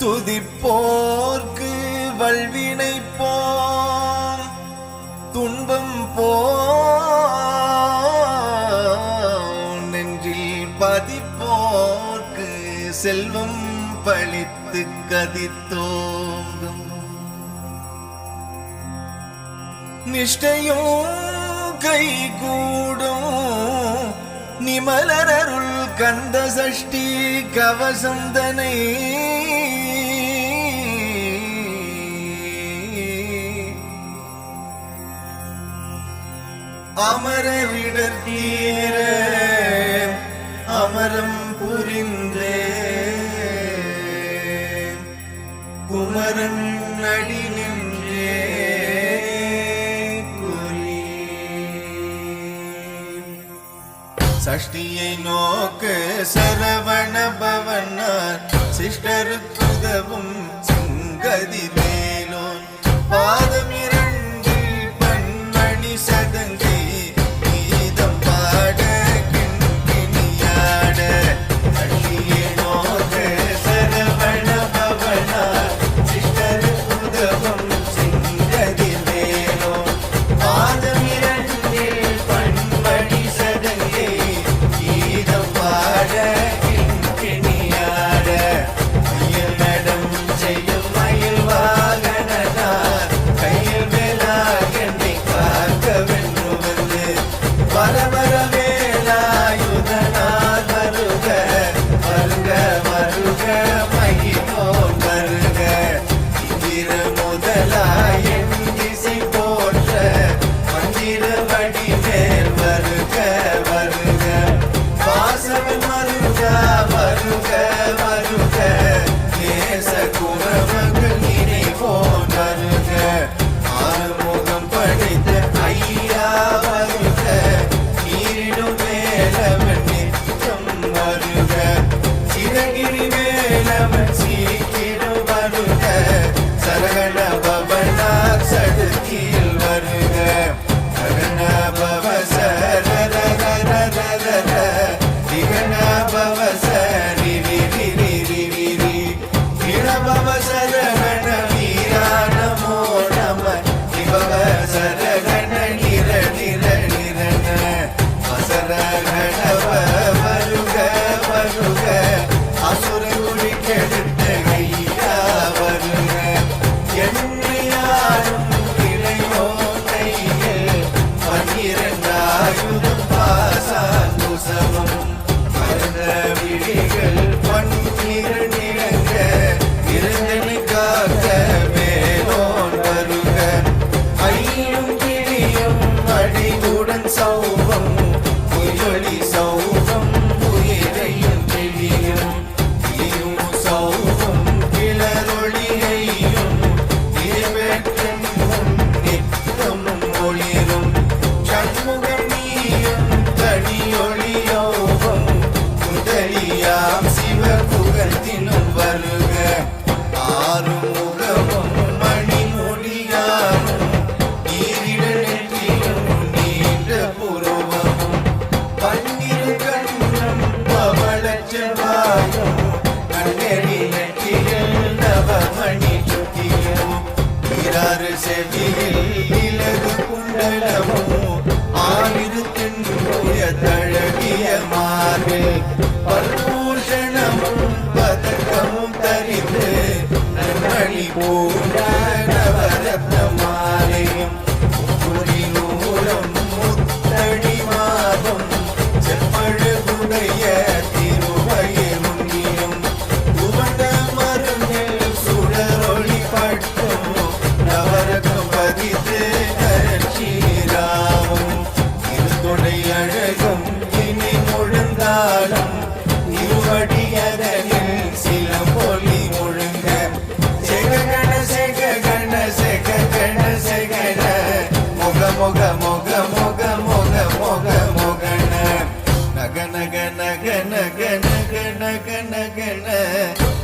துதிப்போர்க்கு வல்வினை போம் துன்பம் போ நெஞ்சில் பதிப்போர்க்கு செல்வம் பழித்து கதித்தோங்கும் நிஷ்டையும் கைகூடும் நிமலரருள் கந்த சஷ்டி கவசந்தனை அமரவிடர் தீர அமரம் புரிந்தே குமரன் அடி நின்றே சஷ்டியை நோக்க சரவண பவனார் சிஷ்டருக்குதவும் சிங்கதி மேலோன் பாதமிரண்டில் பன்மணி சதங்கை கீதம் பாட கிண்கிணியாட சஷ்டியை நோக்க Saravana பவனார் சிஷ்டருக்குதவும் சிங்கதி மேலோன் பாதமிரண்டில் பன்மணி சதங்கை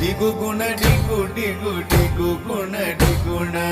digu guna digu digu digu guna diguna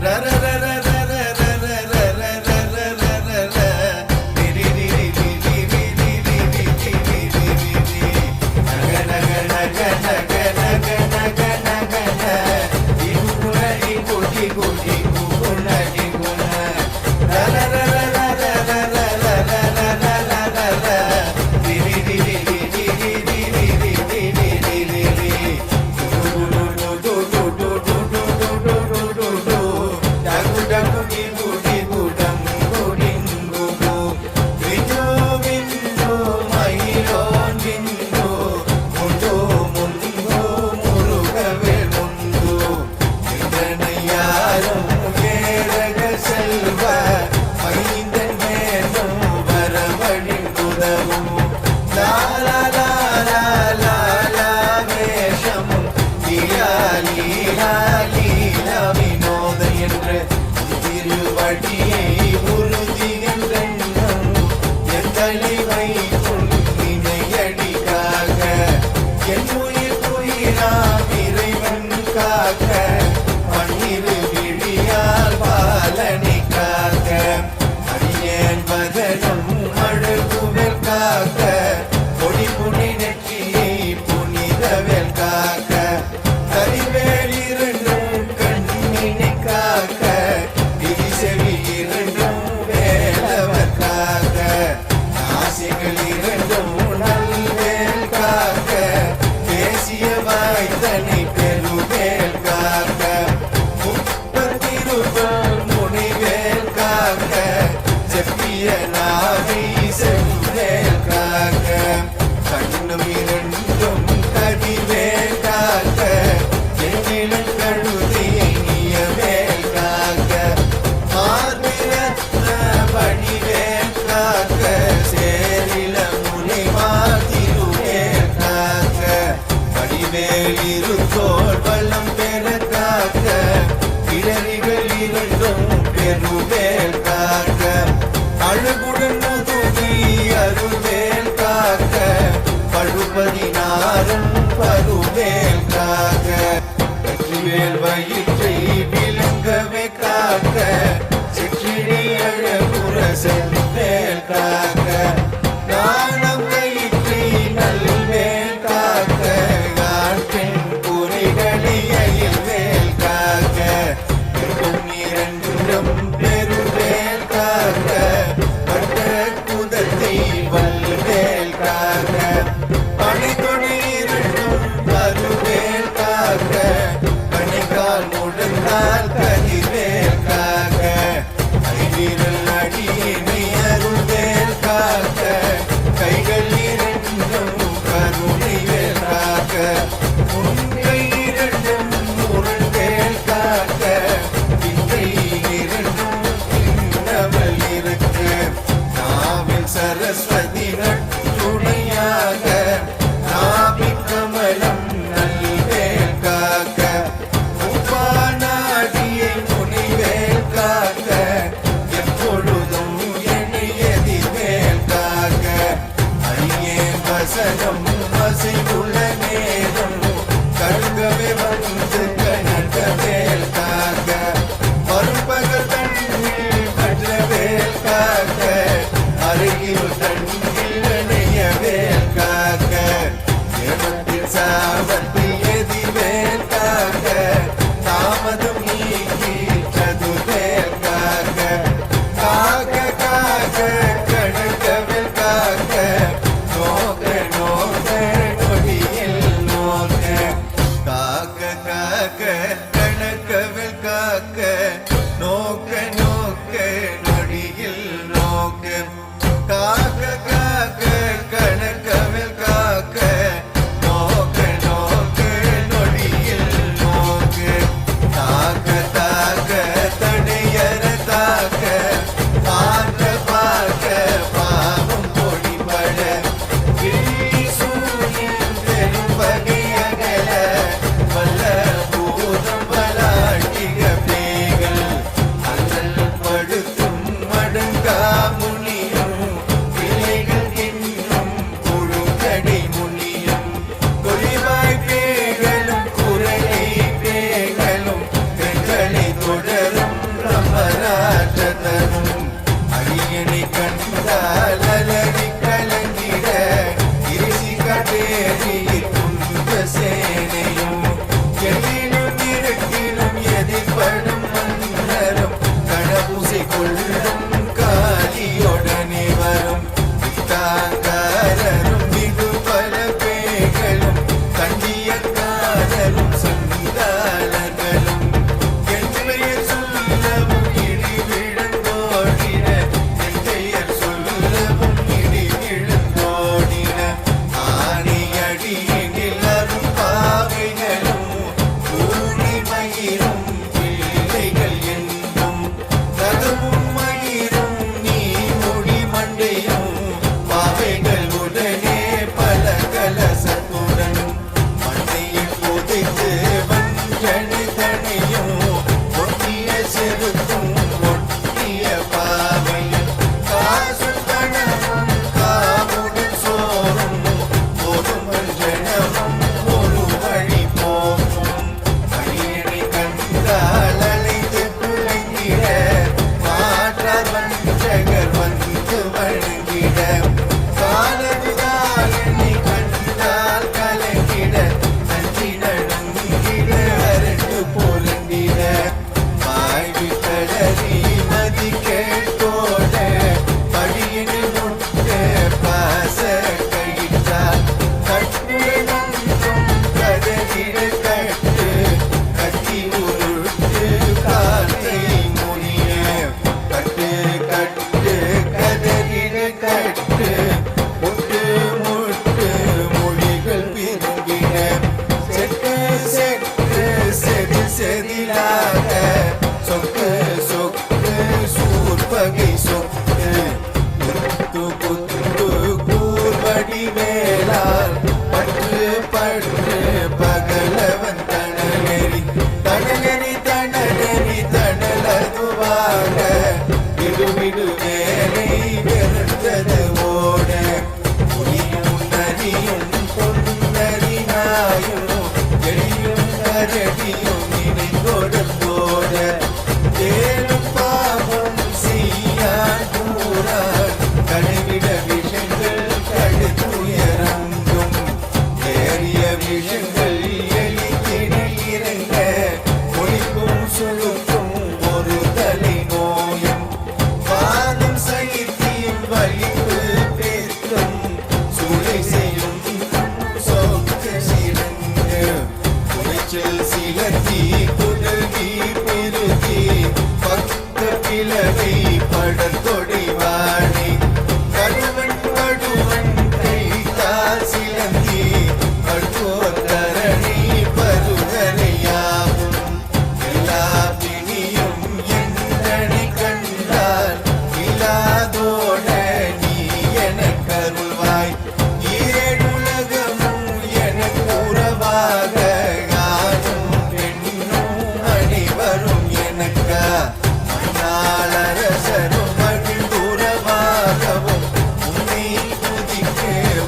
ra ra ra ra ra ra ra ra ra ra ra ra ra ra ra di di di di di di di di di di di di di di naga naga naga naga naga naga naga மேல் இருத்தோர் வளம் பெற காக்க இடறிகள் இரண்டும் பெருவேல் காக்க அழகுடன் முதுகி அருவேல் காக்க பழுபதினாரன் பருவேல் காக்க வெற்றிவேல் வயிற்றை விளங்கவே காக்க சிற்றிடை அழகுற செல்வேல் காக்க நாணம் கயிற்றை நல்வேல் காக்க ஆட்பெண் குறிகளை அயில்வேல் காக்க இரண்டும் பெருவேல் காக்க பட்ட குதத்தை வல்வேல் காக்க பணித்துணை இரண்டும் பருவேல் காக்க கணைக்கால் முடந்தால் கதிவேல் காக்க ஐவிரல் அடியினை அருள்வேல் காக்க கைகள் இரண்டும் கருணைவேல் காக்க உன்கை இரண்டும் முரண்வேல் காக்க வித்தை இரண்டும் இன்னவள் இருக்க நாவில் சரஸ்வதி நட்டுணையாக நாபிக் கமலம் நல்வேல் காக்க உப்பானாடியை முனிவேல் காக்க எப்பொழுதும் எண்ணியதிவேல் காக்க ஐயே வசனம் வசையுள்ள நேரம் கருங்கவே வந்து கணக்கவேல் காக்க மறுபகல் தண்ணில் கற்றவேல் காக்க அருகில் தண்ணில் அணையவேல் காக்க ஏமத்தில் சாபத்தில் எதிவேல் காக்க தாமதம் நீக்கிற்றதுவேல் காக்க காக்க காக்க கணக்கவேல் காக்க நோக்க நோக்க நொடியில் நோக்க காக்க காக்க கணக்கவேல் காக்க நோக்க நோக்க நொடியில் நோக்க காக்க காக்க கணக்கவேல் காக்க நோக்க நோக்க நாயும் எளியும் கரடியும் நினைந்தோடல் போல தேனும் பாவம் செய்யான் கூறான் கடைவிட விஷங்கள் கடுத்துயரங்கும் ஏறிய விஷங்கள் எளிதினில் இறங்க ஒளிக்கும் சுழுக்கும் ஒரு தலை நோயும் வாதம் சகித்தியும் வலிப்பு பேத்தும் சூளை செய்யும் சொக்கு சிறந்து குறைச்சல் சிலத்தி குதவி பெருகி பக்க பிளவை படத்தொடை வாடி கடுவன் படுவன் கைத்தால் சிலந்தி படுவோர் தரணி பருவரையாகும் எல்லா பிணியும் என்னை கண்டால் இல்லாதோட நீ எனக்கு அருள்வாய் ஏழுலகமும் எனக்கு உறவாக யாரும் பெண்ணும் அனைவரும் எனக்கா மண்ணாளரசரும் மகிழ்ந்துறவாகவும் உன்னை துதிக்க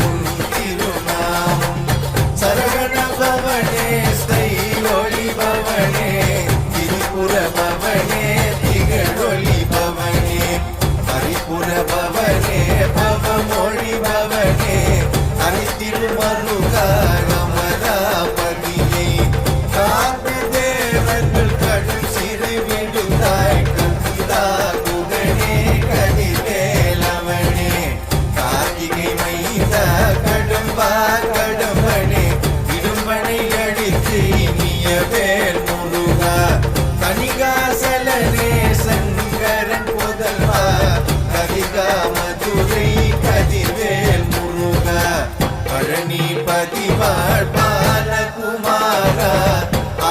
உன் திருநாமம் சரவண பவனே ஸ்தை ஒளி பவனே திரிபுர பவனே திகழொளி பவனே பரிபுர பவனே பவமொழி பவனே அரித்திருமருகா அமராபதியே காத்து தேவர்கள் கடும் சிறு விடுதாய் கந்தா குகனே கதிவேலவனே கார்த்திகை மைந்தா கடம்பா கடம்பனே இடும்பனை அடித்து இனிய வேல் முருகா கனிகாசலனே சங்கரன் புதல்வா கதிகா மதுரை கதிர்வேல் முருகா பழனி பதிவாழ் பாலகுமாரா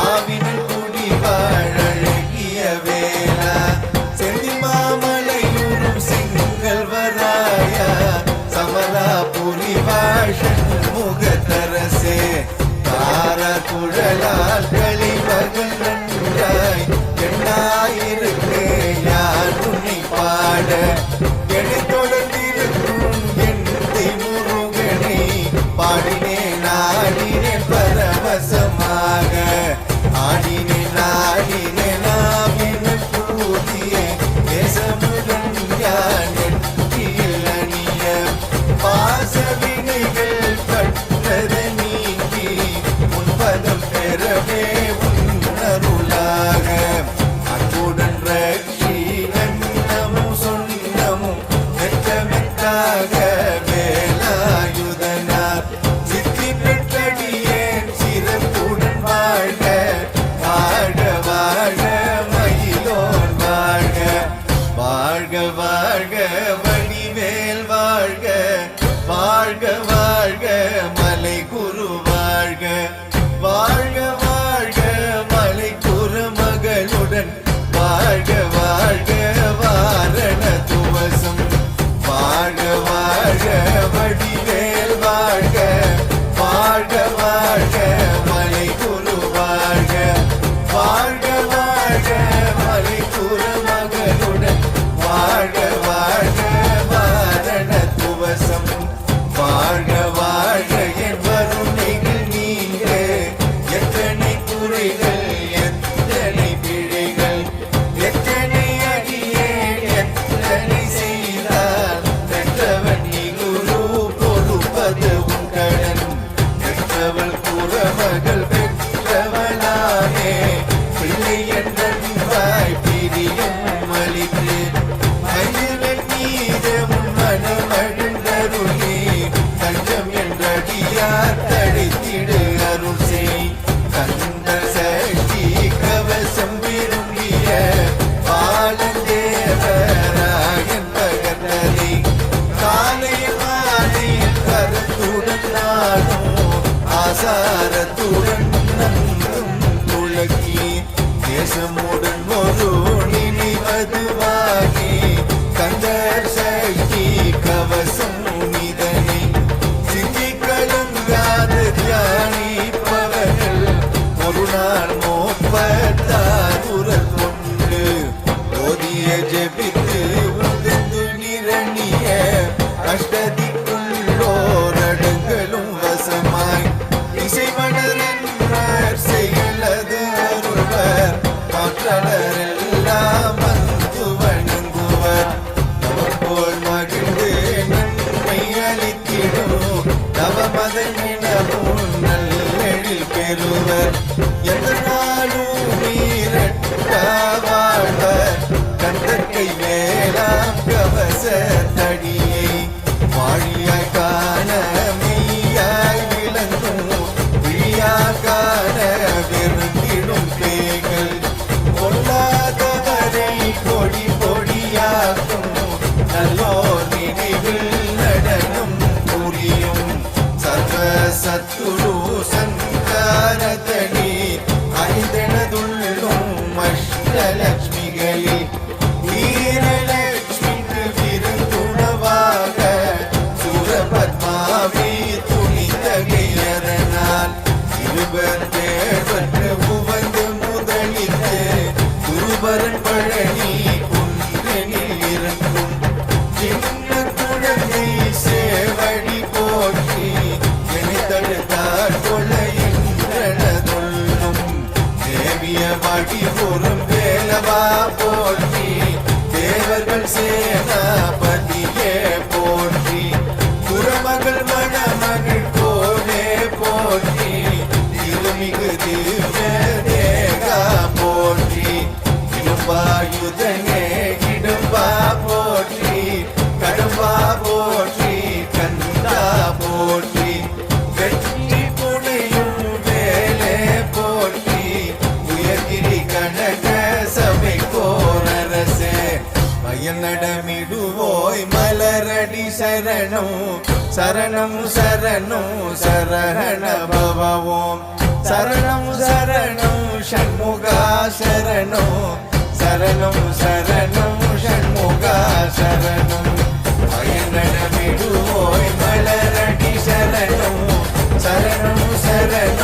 ஆவினன் குடிவாழ் அழகிய வேலா செந்திமாமலையூரும் செங்கல்வராயா சமலா புலிவாஷன் முகத்தரசே தார குழலால் களிமகள் நன்றாய் எண்ணாயிருக்கு யார் உன்னை பாட எடை தொடர்ந்திருக்கும் என் முருகனை பாடினேன் ஆடினேன் பரவசமாக ஆடினேன் ஆடினேன் நாவின பூதியே தேசமுடன் யான் நெற்றியில் அணிய பாசவினைகள் பட்டது நீங்கி உன்பதம் பெறவே உன்னருளாக அன்புடன் ரட்சி நன்னமும் சொன்னமும் மெத்தமெத்தாக வேலாயுதனார் சித்தி பெற்றடியேன் சிறப்புடன் வாழ்க வாழ்க வாழ்க மயிலோன் வாழ்க வாழ்க வாழ்க வடிவேல் வாழ்க வாழ்க வாழ்க மலை குரு வாழ்க வாழ்க வாழ்க மலை குரு மகளுடன் வாழ்க வாழ்க வாரண துவசம் வாழ்க வாழ்க வடிவேல் வாழ்க வாழ்க வாழ்க மலை குரு வாழ்க வாழ்க வாழ்க மலை குரு மகளுடன் வாழ்க வாழ்க வாரண துவசம் வாழ்க வாழ்க என் வருணைகள் நீங்க எத்தனை குறைகள் எத்தனை பிழைகள் எத்தனை அடியே எத்தனை செய்தால் பெற்றவன் நீ குரு பொறுப்பது உன் கடன் பெற்றவள் குறமகள் பெற்றவளானே பிள்ளை என்ற வாய் பிரியம் அளித்து மயிலன் மீதம் மனமழுந்தருளே தஞ்சம் என்றடியார் தடைத்திடு அருள் செய் கந்த சக்தி கவசம் விரும்பிய பாலந்தேவராயன் பகர்ந்ததை காலை மாலையில் கருத்துடன் நாடும் ஆசாரத்துடன் நன்றும் துளக்கி தேசமுடன் ஒரு நினைவதுவாகி கந்தர் சக்தி கவசம் நிதனை சிந்தி கலங்காத தியானிப்பவர்கள் ஒரு நாள் மோப்பத்தார் உரல் கொண்டு ஓதிய ஜெபித்து உதிர்ந்து நிரணிய அஷ்டதிக்குள்ளோரடங்களும் வசமாய் இசைவன் பயனடமிடுவோய் மலரடி சரணம் சரணம் சரணம் சரஹண பவவோம் சரணம் சரணம் ஷண்முகா சரணம் சரணம் சரணம் ஷண்முகா சரணம் பயனடமிடுவோய் மலரடி சரணம் சரணம் சரணம்